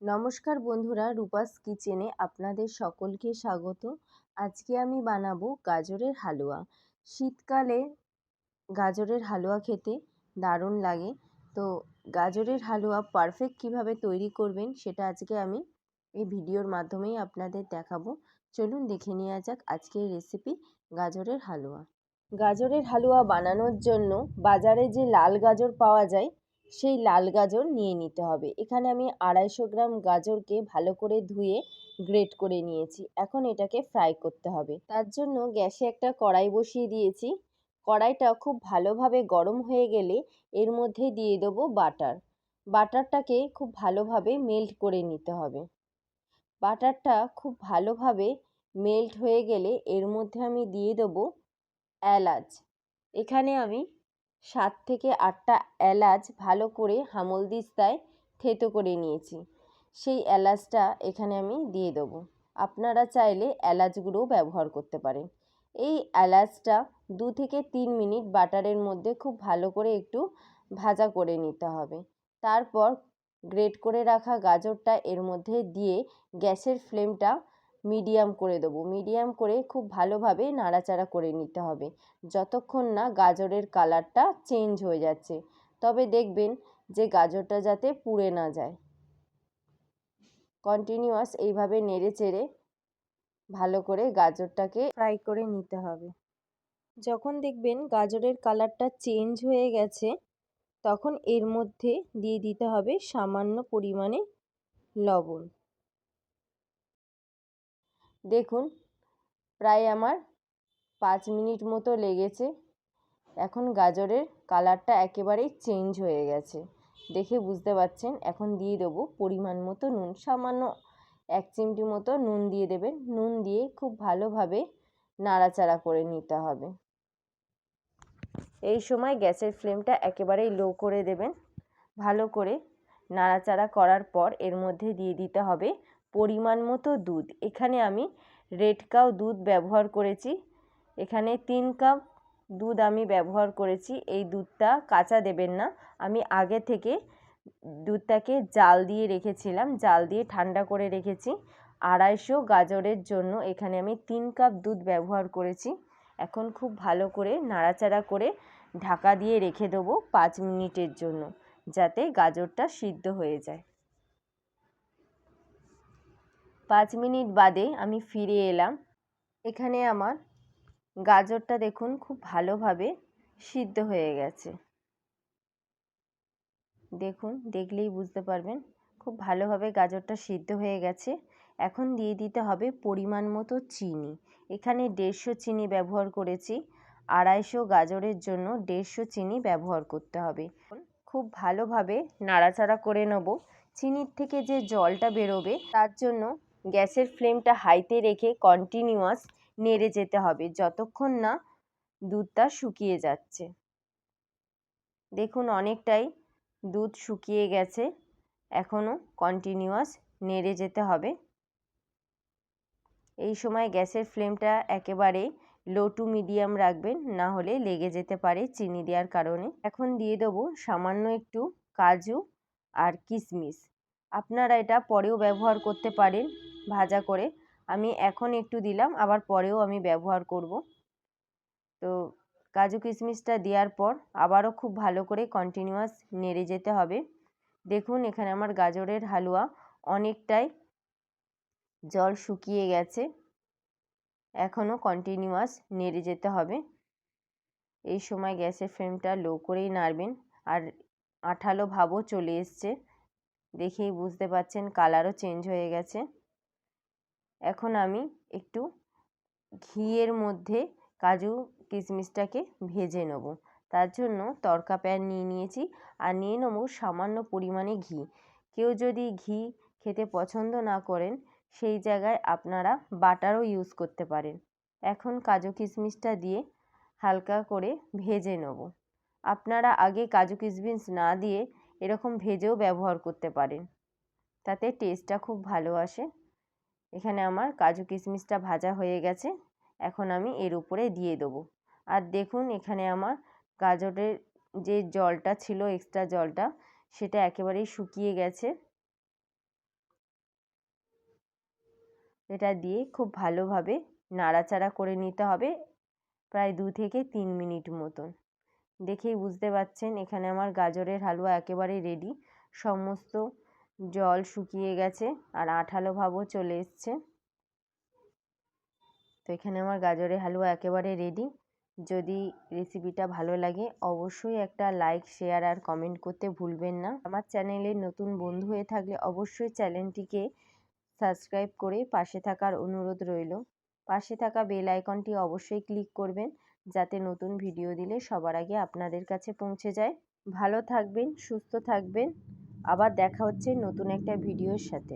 নমস্কার বন্ধুরা, রূপাস কিচেনে আপনাদের সকলকে স্বাগত। আজকে আমি বানাবো গাজরের হালুয়া। শীতকালে গাজরের হালুয়া খেতে দারুণ লাগে। তো গাজরের হালুয়া পারফেক্ট কিভাবে তৈরি করবেন সেটা আজকে আমি এই ভিডিওর মাধ্যমেই আপনাদের দেখাবো। চলুন দেখে নেওয়া যাক আজকের রেসিপি গাজরের হালুয়া। গাজরের হালুয়া বানানোর জন্য বাজারে যে লাল গাজর পাওয়া যায় সেই লাল গাজর নিয়ে নিতে হবে। এখানে আমি 250 গ্রাম গাজরকে ভালো করে ধুয়ে গ্রেট করে নিয়েছি। এখন এটাকে ফ্রাই করতে হবে। তার জন্য গ্যাসে একটা কড়াই বসিয়ে দিয়েছি। কড়াইটা খুব ভালোভাবে গরম হয়ে গেলে এর মধ্যে দিয়ে দেবো বাটার। বাটারটাকে খুব ভালোভাবে মেল্ট করে নিতে হবে। বাটারটা খুব ভালোভাবে মেল্ট হয়ে গেলে এর মধ্যে আমি দিয়ে দেবো এলাচ। এখানে আমি 7 থেকে 8টা এলাচ ভালো করে হামালদিস্তায় থেতো করে নিয়েছি। সেই এলাচটা এখানে আমি দিয়ে দেবো। আপনারা চাইলে এলাচ গুঁড়োও ব্যবহার করতে পারেন। এই এলাচটা 2 থেকে 3 মিনিট বাটারের মধ্যে খুব ভালো করে একটু ভাজা করে নিতে হবে। তারপর গ্রেট করে রাখা গাজরটা এর মধ্যে দিয়ে গ্যাসের ফ্লেমটা মিডিয়াম করে দেবো। মিডিয়াম করে খুব ভালোভাবে নাড়াচাড়া করে নিতে হবে যতক্ষণ না গাজরের কালারটা চেঞ্জ হয়ে যাচ্ছে। তবে দেখবেন যে গাজরটা যাতে পুড়ে না যায়। কন্টিনিউয়াস এইভাবে নেড়ে চেড়ে ভালো করে গাজরটাকে ফ্রাই করে নিতে হবে। যখন দেখবেন গাজরের কালারটা চেঞ্জ হয়ে গেছে তখন এর মধ্যে দিয়ে দিতে হবে সামান্য পরিমাণে লবণ। দেখুন প্রায় আমার 5 মিনিট মতো লেগেছে। এখন গাজরের কালারটা একেবারেই চেঞ্জ হয়ে গেছে। দেখে বুঝতে পারছেন। এখন দিয়ে দেবো পরিমাণ মতো নুন। সামান্য 1 চিমটি মতো নুন দিয়ে দেবেন। নুন দিয়ে খুব ভালোভাবে নাড়াচাড়া করে নিতে হবে। এই সময় গ্যাসের ফ্লেমটা একেবারেই লো করে দেবেন। ভালো করে নাড়াচাড়া করার পর এর মধ্যে দিয়ে দিতে হবে পরিমাণ মতো দুধ। এখানে আমি রেড কাউ দুধ ব্যবহার করেছি। এখানে 3 কাপ দুধ আমি ব্যবহার করেছি। এই দুধটা কাঁচা দেবেন না। আমি আগে থেকে দুধটাকে জাল দিয়ে রেখেছিলাম, জাল দিয়ে ঠান্ডা করে রেখেছি। 250 গাজরের জন্য এখানে আমি 3 কাপ দুধ ব্যবহার করেছি। এখন খুব ভালো করে নাড়াচাড়া করে ঢাকা দিয়ে রেখে দেবো 5 মিনিটের জন্য, যাতে গাজরটা সিদ্ধ হয়ে যায়। 5 মিনিট বাদে আমি ফিরে এলাম। এখানে আমার গাজরটা দেখুন খুব ভালোভাবে সিদ্ধ হয়ে গেছে। দেখুন, দেখলেই বুঝতে পারবেন খুব ভালোভাবে গাজরটা সিদ্ধ হয়ে গেছে। এখন দিয়ে দিতে হবে পরিমাণ মতো চিনি। এখানে 150 চিনি ব্যবহার করেছি। 250 গাজরের জন্য 150 চিনি ব্যবহার করতে হবে। খুব ভালোভাবে নাড়াচাড়া করে নেব। চিনির থেকে যে জলটা বেরোবে তার জন্য গ্যাসের ফ্লেমটা হাইতে রেখে কন্টিনিউয়াস নেড়ে যেতে হবে যতক্ষণ না দুধটা শুকিয়ে যাচ্ছে। দেখুন অনেকটাই দুধ শুকিয়ে গেছে। এখনও কন্টিনিউয়াস নেড়ে যেতে হবে। এই সময় গ্যাসের ফ্লেমটা একেবারে লো টু মিডিয়াম রাখবেন, না হলে লেগে যেতে পারে চিনি দেওয়ার কারণে। এখন দিয়ে দেবো সামান্য একটু কাজু আর কিশমিশ। আপনারা এটা পরেও ব্যবহার করতে পারেন ভাজা করে। আমি এখন একটু দিলাম, আবার পরেও আমি ব্যবহার করব। তো কাজু কিশমিশটা দেওয়ার পর আবারও খুব ভালো করে কন্টিনিউয়াস নেড়ে যেতে হবে। দেখুন এখানে আমার গাজরের হালুয়া অনেকটাই জল শুকিয়ে গেছে। এখনও কন্টিনিউয়াস নেড়ে যেতে হবে। এই সময় গ্যাসের ফ্লেমটা লো করেই নাড়বেন। আর আঠালো ভাবও চলে এসছে, দেখেই বুঝতে পারছেন কালারও চেঞ্জ হয়ে গেছে। এখন আমি একটু ঘিয়ের মধ্যে কাজু কিশমিশটাকে ভেজে নেব। তার জন্য তড়কা প্যান নিয়ে নিয়েছি আর নিয়ে নেব সামান্য পরিমাণে ঘি। কেউ যদি ঘি খেতে পছন্দ না করেন সেই জায়গায় আপনারা বাটারও ইউজ করতে পারেন। এখন কাজু কিশমিশটা দিয়ে হালকা করে ভেজে নেব। আপনারা আগে কাজু কিশমিশ না দিয়ে এরকম ভেজেও ব্যবহার করতে পারেন, তাতে টেস্টটা খুব ভালো আসে। এখানে আমার কাজু কিশমিশটা ভাজা হয়ে গেছে। এখন আমি এর উপরে দিয়ে দেবো। আর দেখুন এখানে আমার গাজরের যে জলটা ছিল, এক্সট্রা জলটা, সেটা একেবারেই শুকিয়ে গেছে। এটা দিয়ে খুব ভালোভাবে নাড়াচাড়া করে নিতে হবে প্রায় 2 থেকে 3 মিনিট মতন। দেখেই বুঝতে পারছেন এখানে আমার গাজরের হালুয়া একেবারে রেডি। সমস্ত জল শুকিয়ে গেছে আর আঠালো ভাবও চলে এসছে। তো এখানে আমার গাজরের হালুয়া একেবারে রেডি। যদি রেসিপিটা ভালো লাগে অবশ্যই একটা লাইক, শেয়ার আর কমেন্ট করতে ভুলবেন না। আমার চ্যানেলে নতুন বন্ধু হয়ে থাকলে অবশ্যই চ্যানেলটিকে সাবস্ক্রাইব করে পাশে থাকার অনুরোধ রইল। পাশে থাকা বেল আইকনটি অবশ্যই ক্লিক করবেন যাতে নতুন ভিডিও দিলে সবার আগে আপনাদের কাছে পৌঁছে যায়। ভালো থাকবেন, সুস্থ থাকবেন। আবার দেখা হচ্ছে নতুন একটা ভিডিওর সাথে।